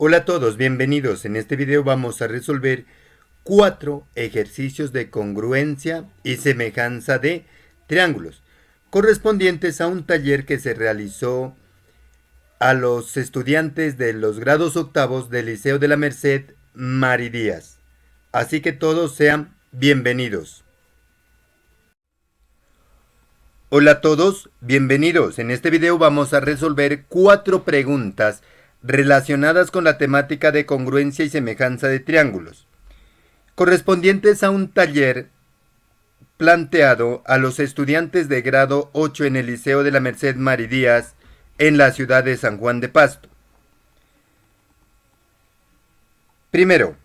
Hola a todos, bienvenidos. En este video vamos a resolver 4 ejercicios de congruencia y semejanza de triángulos, correspondientes a un taller que se realizó a los estudiantes de los grados octavos del Liceo de la Merced, Mari Díaz. Así que todos sean bienvenidos. Hola a todos, bienvenidos. En este video vamos a resolver 4 preguntas relacionadas con la temática de congruencia y semejanza de triángulos, correspondientes a un taller planteado a los estudiantes de grado 8 en el Liceo de la Merced Mari Díaz en la ciudad de San Juan de Pasto. Primero,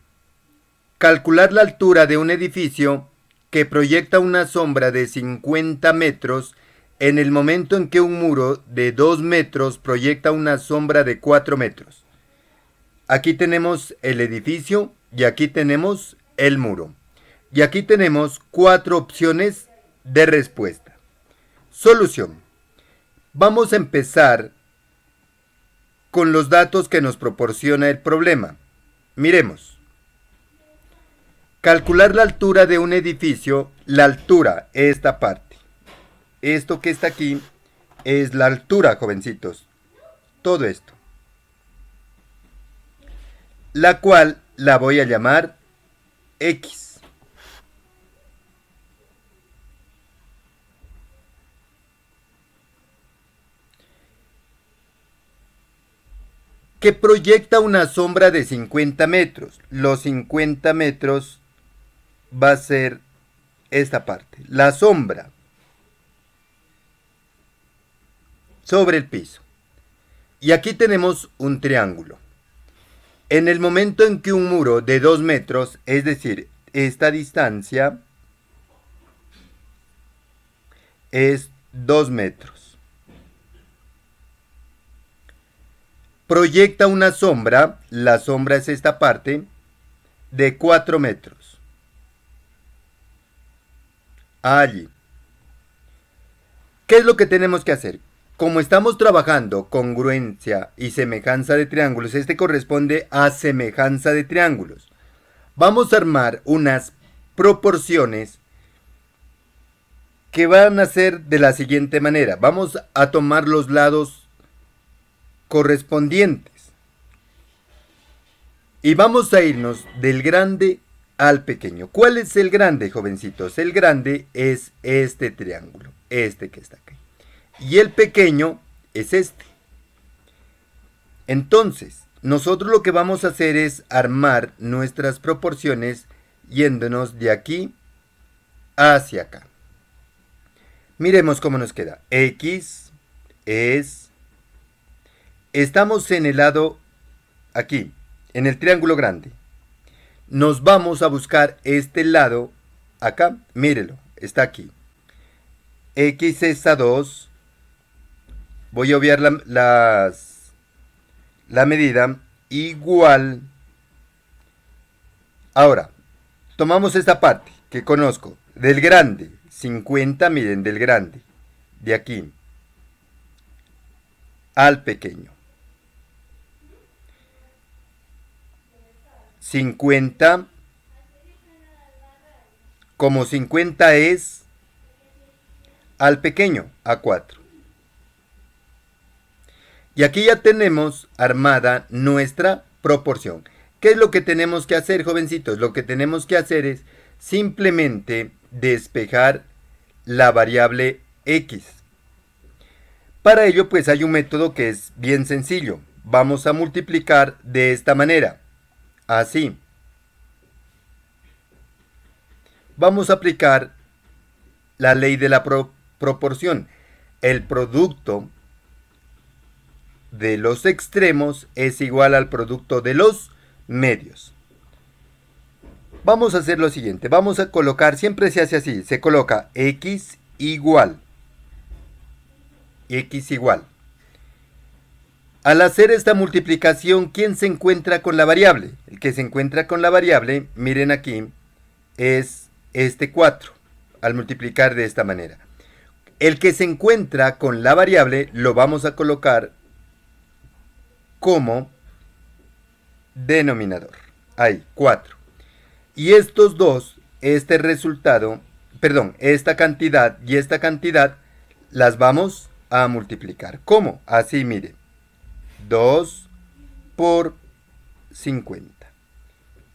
calcular la altura de un edificio que proyecta una sombra de 50 metros en el momento en que un muro de 2 metros proyecta una sombra de 4 metros. Aquí tenemos el edificio y aquí tenemos el muro. Y aquí tenemos 4 opciones de respuesta. Solución. Vamos a empezar con los datos que nos proporciona el problema. Miremos. Calcular la altura de un edificio, la altura, esta parte. Esto que está aquí es la altura, jovencitos. Todo esto. La cual la voy a llamar X. Que proyecta una sombra de 50 metros. Los 50 metros va a ser esta parte. La sombra sobre el piso. Y aquí tenemos un triángulo. En el momento en que un muro de 2 metros, es decir, esta distancia es 2 metros, proyecta una sombra, la sombra es esta parte, de 4 metros. Allí. ¿Qué es lo que tenemos que hacer? Como estamos trabajando congruencia y semejanza de triángulos, este corresponde a semejanza de triángulos. Vamos a armar unas proporciones que van a ser de la siguiente manera. Vamos a tomar los lados correspondientes. Y vamos a irnos del grande al pequeño. ¿Cuál es el grande, jovencitos? El grande es este triángulo, este que está aquí. Y el pequeño es este. Entonces, nosotros lo que vamos a hacer es armar nuestras proporciones yéndonos de aquí hacia acá. Miremos cómo nos queda. X es... Estamos en el lado aquí, en el triángulo grande. Nos vamos a buscar este lado acá. Mírelo, está aquí. X es a 2. Voy a obviar la medida igual. Ahora, tomamos esta parte que conozco. Del grande, 50, miren, del grande. De aquí al pequeño. 50. Como 50 es al pequeño, a 4. Y aquí ya tenemos armada nuestra proporción. ¿Qué es lo que tenemos que hacer, jovencitos? Lo que tenemos que hacer es simplemente despejar la variable X. Para ello, pues hay un método que es bien sencillo. Vamos a multiplicar de esta manera. Así. Vamos a aplicar la ley de la proporción. El producto de los extremos es igual al producto de los medios. Vamos a hacer lo siguiente. Vamos a colocar, siempre se hace así. Se coloca X igual. X igual. Al hacer esta multiplicación, ¿quién se encuentra con la variable? El que se encuentra con la variable, miren aquí, es este 4. Al multiplicar de esta manera. El que se encuentra con la variable lo vamos a colocar como denominador. Ahí, 4. Y estos dos, este resultado, perdón, esta cantidad y esta cantidad, las vamos a multiplicar. ¿Cómo? Así, mire. 2 por 50.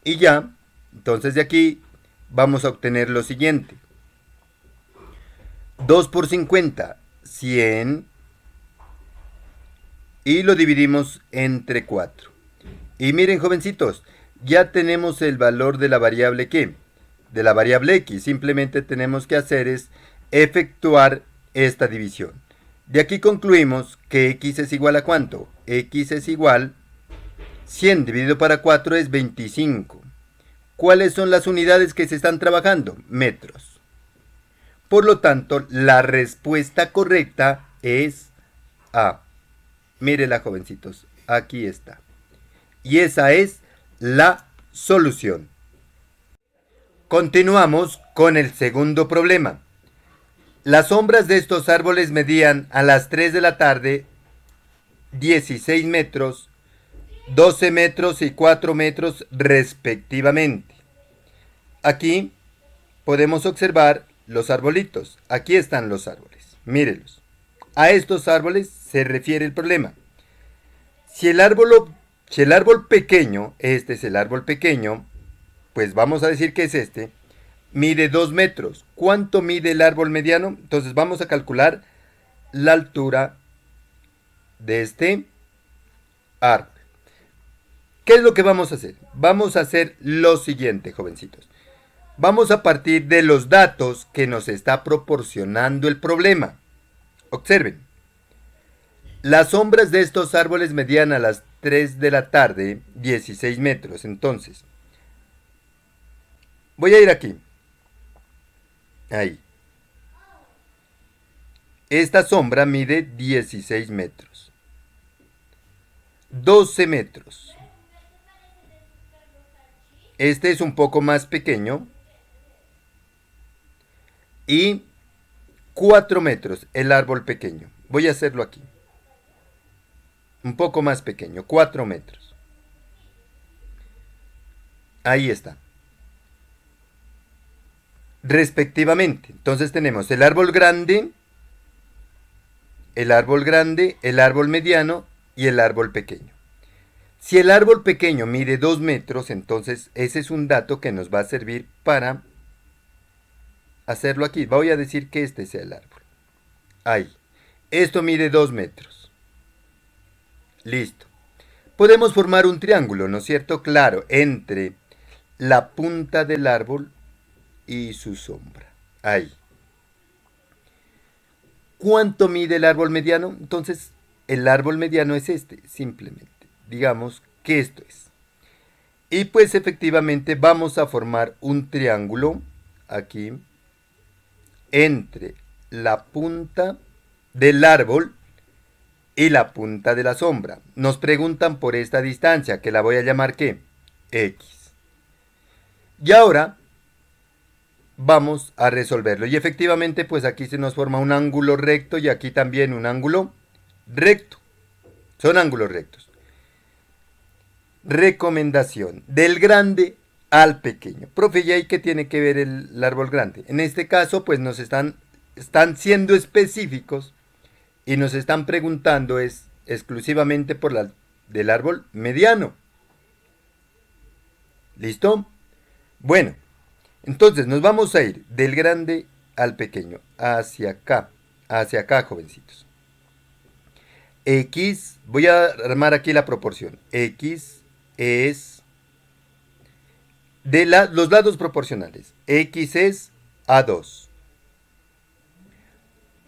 Y ya, entonces de aquí vamos a obtener lo siguiente. 2 por 50, 100. Y lo dividimos entre 4. Y miren, jovencitos, ya tenemos el valor de la variable ¿qué? De la variable x. Simplemente tenemos que hacer es efectuar esta división. De aquí concluimos que x es igual a ¿cuánto? X es igual 100 dividido para 4 es 25. ¿Cuáles son las unidades que se están trabajando? Metros. Por lo tanto, la respuesta correcta es A. Mírela, jovencitos, aquí está. Y esa es la solución. Continuamos con el segundo problema. Las sombras de estos árboles medían a las 3 de la tarde 16 metros, 12 metros y 4 metros respectivamente. Aquí podemos observar los arbolitos. Aquí están los árboles. Mírenlos. A estos árboles se refiere el problema. Si el árbol pequeño, este es el árbol pequeño, pues vamos a decir que es este, mide 2 metros. ¿Cuánto mide el árbol mediano? Entonces vamos a calcular la altura de este árbol. ¿Qué es lo que vamos a hacer? Vamos a hacer lo siguiente, jovencitos. Vamos a partir de los datos que nos está proporcionando el problema. Observen. Las sombras de estos árboles medían a las 3 de la tarde 16 metros. Entonces, voy a ir aquí. Ahí. Esta sombra mide 16 metros. 12 metros. Este es un poco más pequeño. Y 4 metros, el árbol pequeño. Voy a hacerlo aquí. Un poco más pequeño, 4 metros. Ahí está. Respectivamente. Entonces tenemos el árbol grande, el árbol mediano y el árbol pequeño. Si el árbol pequeño mide 2 metros, entonces ese es un dato que nos va a servir para hacerlo aquí. Voy a decir que este sea el árbol. Ahí. Esto mide 2 metros. Listo. Podemos formar un triángulo, ¿no es cierto? Claro, entre la punta del árbol y su sombra. Ahí. ¿Cuánto mide el árbol mediano? Entonces, el árbol mediano es este, simplemente. Digamos que esto es. Y pues efectivamente vamos a formar un triángulo aquí entre la punta del árbol y la punta de la sombra. Nos preguntan por esta distancia, que la voy a llamar ¿qué? X. Y ahora vamos a resolverlo. Y efectivamente, pues aquí se nos forma un ángulo recto y aquí también un ángulo recto. Son ángulos rectos. Recomendación. Del grande al pequeño. Profe, ¿y ahí qué tiene que ver el árbol grande? En este caso, pues nos están siendo específicos y nos están preguntando es exclusivamente por del árbol mediano. ¿Listo? Bueno, entonces nos vamos a ir del grande al pequeño, hacia acá, jovencitos. X, voy a armar aquí la proporción. X es de los lados proporcionales. X es a 2.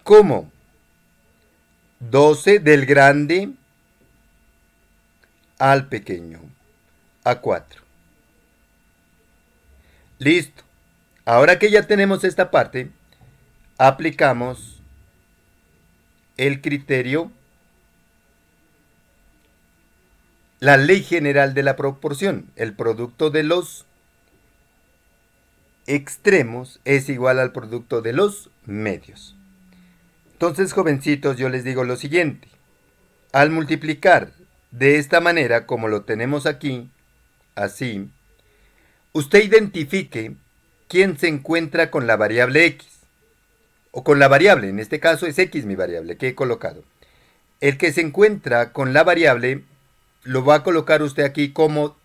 ¿Cómo? 12 del grande al pequeño, a 4. Listo. Ahora que ya tenemos esta parte, aplicamos el criterio, la ley general de la proporción. El producto de los extremos es igual al producto de los medios. Entonces, jovencitos, yo les digo lo siguiente. Al multiplicar de esta manera, como lo tenemos aquí, así, usted identifique quién se encuentra con la variable x, o con la variable, en este caso es x mi variable que he colocado. El que se encuentra con la variable lo va a colocar usted aquí como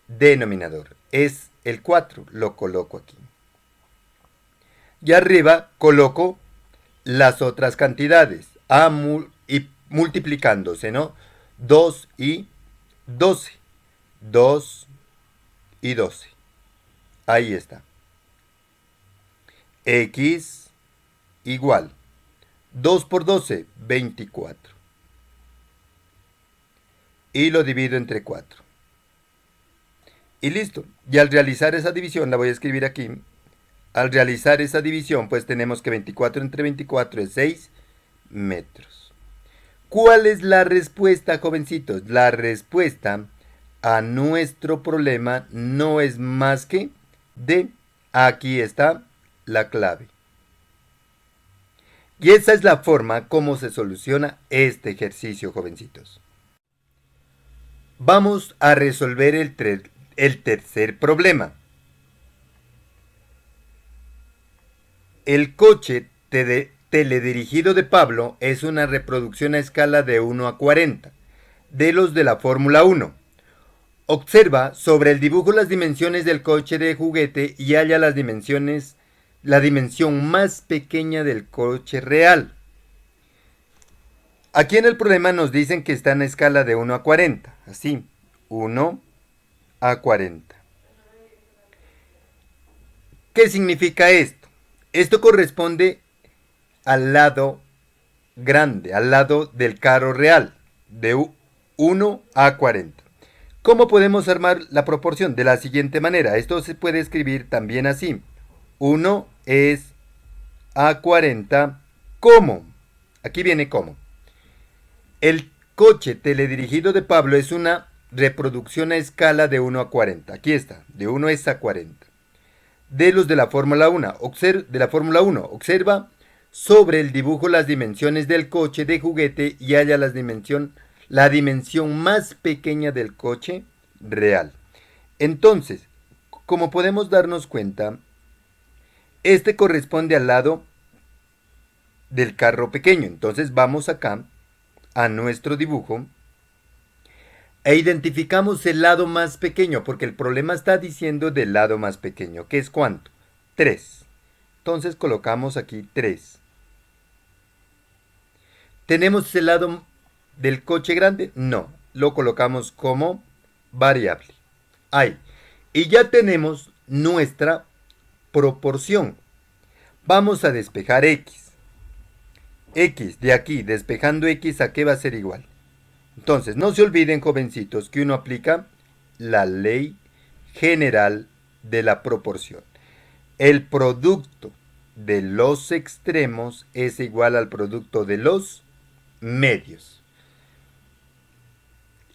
denominador. Es el 4, lo coloco aquí. Y arriba coloco las otras cantidades, y multiplicándose, ¿no? 2 y 12. 2 y 12. Ahí está. X igual 2 por 12, 24. Y lo divido entre 4. Y listo. Y al realizar esa división, la voy a escribir aquí. Al realizar esa división, pues tenemos que 24 entre 24 es 6 metros. ¿Cuál es la respuesta, jovencitos? La respuesta a nuestro problema no es más que D. Aquí está la clave. Y esa es la forma como se soluciona este ejercicio, jovencitos. Vamos a resolver el tercer problema. El coche teledirigido de Pablo es una reproducción a escala de 1 a 40 de los de la Fórmula 1. Observa sobre el dibujo las dimensiones del coche de juguete y halla la dimensión más pequeña del coche real. Aquí en el problema nos dicen que está en escala de 1 a 40. Así, 1 a 40. ¿Qué significa esto? Esto corresponde al lado grande, al lado del carro real, de 1 a 40. ¿Cómo podemos armar la proporción? De la siguiente manera. Esto se puede escribir también así. 1 es a 40. ¿Cómo? Aquí viene cómo. El coche teledirigido de Pablo es una reproducción a escala de 1 a 40. Aquí está, de 1 es a 40. De los de la Fórmula 1. Observa sobre el dibujo las dimensiones del coche de juguete y halla la dimensión más pequeña del coche real. Entonces, como podemos darnos cuenta, este corresponde al lado del carro pequeño. Entonces vamos acá a nuestro dibujo e identificamos el lado más pequeño, porque el problema está diciendo del lado más pequeño, que es ¿cuánto? 3. Entonces colocamos aquí 3. ¿Tenemos el lado del coche grande? No, lo colocamos como variable. Ahí. Y ya tenemos nuestra proporción. Vamos a despejar x. X de aquí, despejando x, ¿a qué va a ser igual? Entonces, no se olviden, jovencitos, que uno aplica la ley general de la proporción. El producto de los extremos es igual al producto de los medios.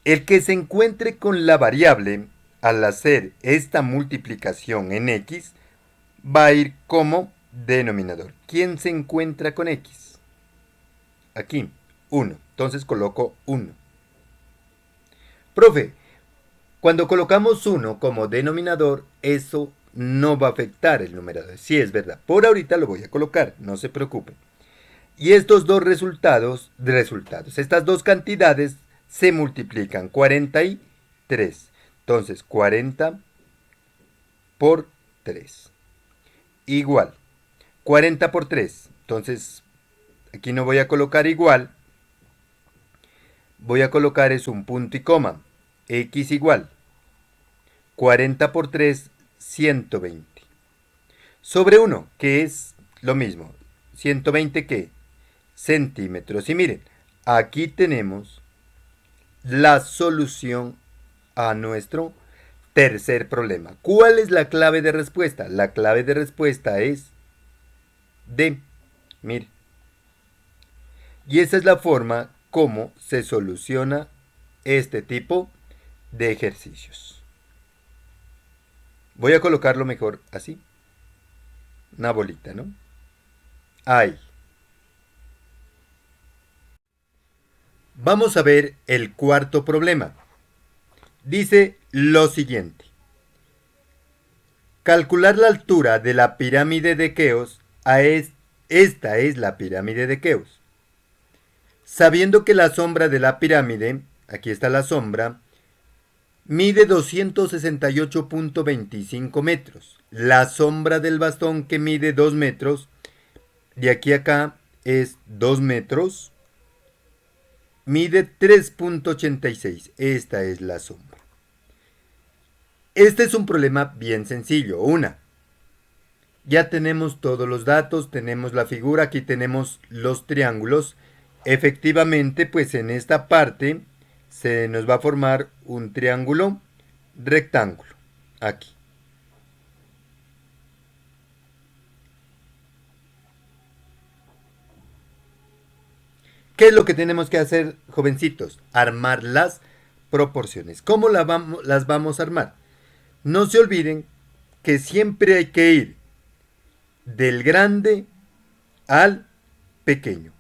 El que se encuentre con la variable al hacer esta multiplicación en x va a ir como denominador. ¿Quién se encuentra con x? Aquí, 1. Entonces coloco 1. Profe, cuando colocamos 1 como denominador, eso no va a afectar el numerador. Sí, es verdad. Por ahorita lo voy a colocar, no se preocupen. Y estos dos estas dos cantidades se multiplican. 43. Entonces, 40 por 3. Igual. 40 por 3. Entonces, aquí no voy a colocar igual. Voy a colocar es un punto y coma. X igual 40 por 3, 120. Sobre 1, que es lo mismo. 120, ¿qué? Centímetros. Y miren, aquí tenemos la solución a nuestro tercer problema. ¿Cuál es la clave de respuesta? La clave de respuesta es D. Miren. Y esa es la forma como se soluciona este tipo de ejercicios. Voy a colocarlo mejor así. Una bolita, ¿no? Ahí. Vamos a ver el cuarto problema. Dice, lo siguiente. Calcular la altura de la pirámide de Keops. Esta es la pirámide de Keops. Sabiendo que la sombra de la pirámide, aquí está la sombra, mide 268.25 metros. La sombra del bastón, que mide 2 metros, de aquí a acá es 2 metros, mide 3.86. Esta es la sombra. Este es un problema bien sencillo. Ya tenemos todos los datos, tenemos la figura, aquí tenemos los triángulos. Efectivamente, pues en esta parte se nos va a formar un triángulo rectángulo. Aquí. ¿Qué es lo que tenemos que hacer, jovencitos? Armar las proporciones. ¿Cómo las vamos a armar? No se olviden que siempre hay que ir del grande al pequeño.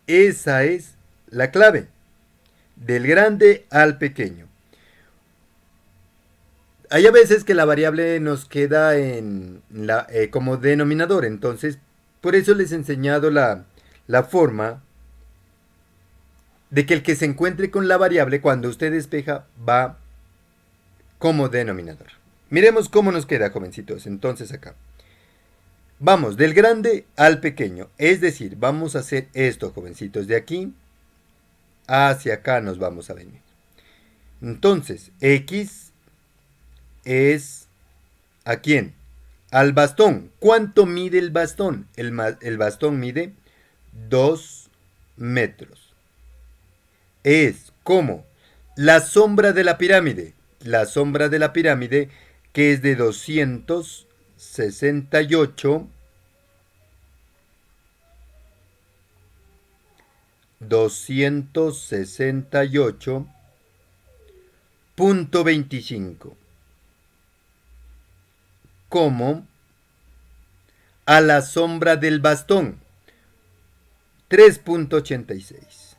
Esa es la clave. Del grande al pequeño. Hay a veces que la variable nos queda como denominador. Entonces, por eso les he enseñado la forma de que el que se encuentre con la variable cuando usted despeja va como denominador. Miremos cómo nos queda, jovencitos. Entonces acá. Vamos del grande al pequeño. Es decir, vamos a hacer esto, jovencitos. De aquí hacia acá nos vamos a venir. Entonces, X es ¿a quién? Al bastón. ¿Cuánto mide el bastón? El bastón mide 2 metros. Es como la sombra de la pirámide. La sombra de la pirámide, que es de 268.25, como a la sombra del bastón, 3.86.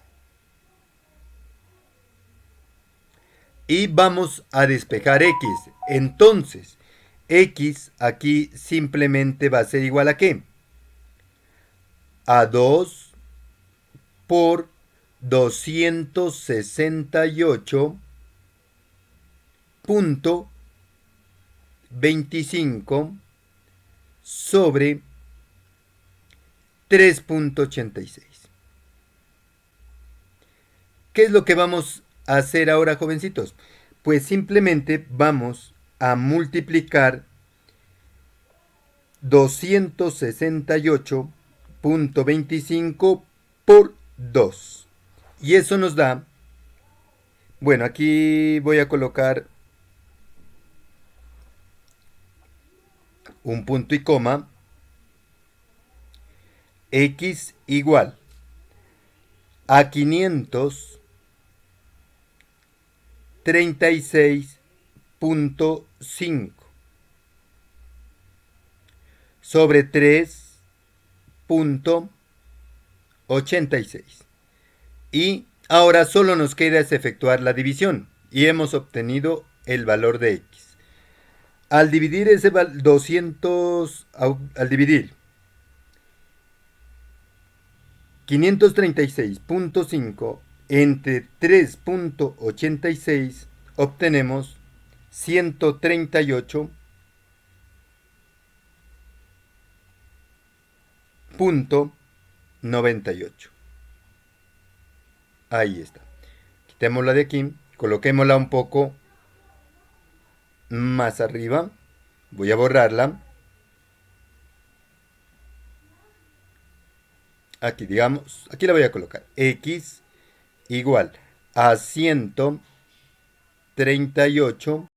Y vamos a despejar X. Entonces, X aquí simplemente va a ser igual a ¿qué? A 2 por 268.25 sobre 3.86. ¿Qué es lo que vamos a hacer ahora, jovencitos? Pues simplemente vamos a multiplicar 268.25 por 2. Y eso nos da, bueno, aquí voy a colocar un punto y coma. X igual a 536.5 sobre 3.86. Y ahora solo nos queda es efectuar la división. Y hemos obtenido el valor de X. Al dividir ese 200, al dividir 536.5 entre 3.86, obtenemos 138.98. Ahí está. Quitémosla de aquí, coloquémosla un poco más arriba. Voy a borrarla. Aquí, digamos, aquí la voy a colocar. X igual a 138